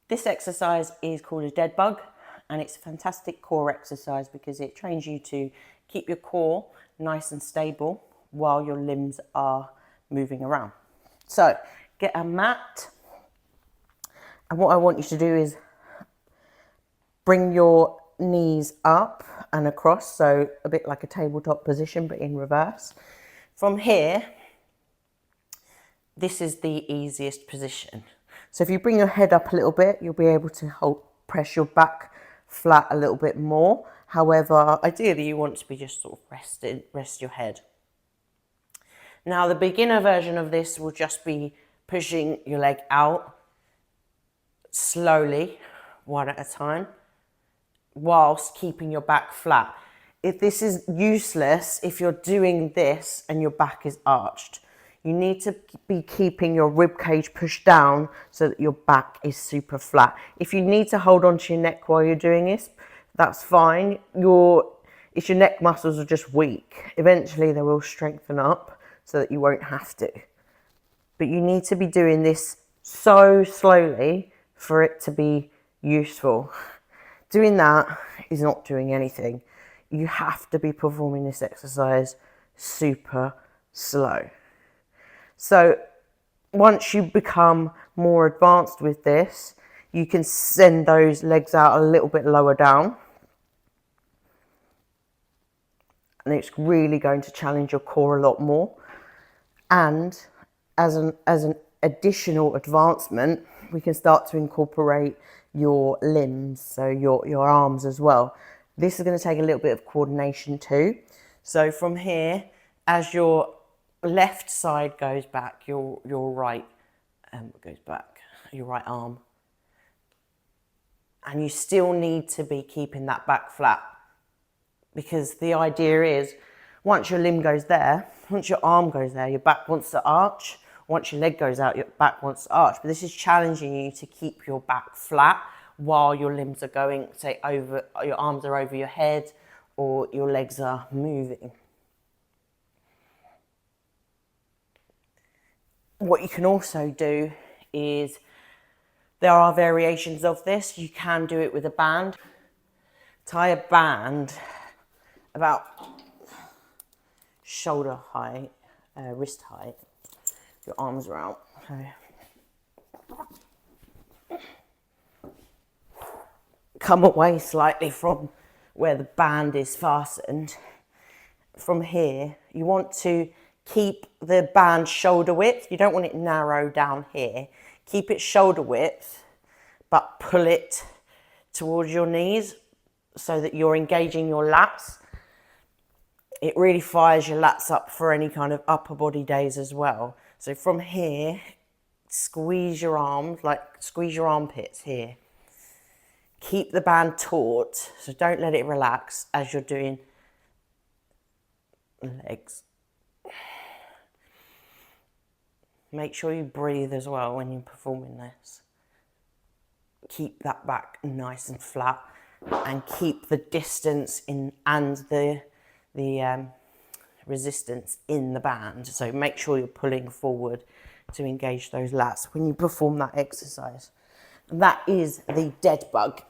This exercise is called a dead bug, and it's a fantastic core exercise because it trains you to keep your core nice and stable while your limbs are moving around. So get a mat, and what I want you to do is bring your knees up and across, so a bit like a tabletop position but in reverse. From here, this is the easiest position. So if you bring your head up a little bit, you'll be able to press your back flat a little bit more. However, ideally you want to be just sort of rest your head. Now the beginner version of this will just be pushing your leg out slowly, one at a time, whilst keeping your back flat. If this is useless, if you're doing this and your back is arched, you need to be keeping your rib cage pushed down so that your back is super flat. If you need to hold on to your neck while you're doing this, that's fine. It's your neck muscles are just weak. Eventually they will strengthen up so that you won't have to. But you need to be doing this so slowly for it to be useful. Doing that is not doing anything. You have to be performing this exercise super slow. So once you become more advanced with this, you can send those legs out a little bit lower down. And it's really going to challenge your core a lot more. And as an additional advancement, we can start to incorporate your limbs, so your arms as well. This is going to take a little bit of coordination too. So from here, as your left side goes back, your right goes back, your right arm. And you still need to be keeping that back flat, because the idea is once your limb goes there, once your arm goes there, your back wants to arch. Once your leg goes out, your back wants to arch. But this is challenging you to keep your back flat while your limbs are going, say, over, your arms are over your head or your legs are moving. What you can also do is, there are variations of this. You can do it with a band. Tie a band about shoulder height, wrist height. Your arms are out. So come away slightly from where the band is fastened. From here, you want to keep the band shoulder width. You don't want it narrow down here. Keep it shoulder width, but pull it towards your knees so that you're engaging your lats. It really fires your lats up for any kind of upper body days as well. So from here, squeeze your arms, like squeeze your armpits here. Keep the band taut, so don't let it relax as you're doing legs. Make sure you breathe as well when you're performing this. Keep that back nice and flat, and keep the distance in and the resistance in the band. So make sure you're pulling forward to engage those lats when you perform that exercise. That is the dead bug.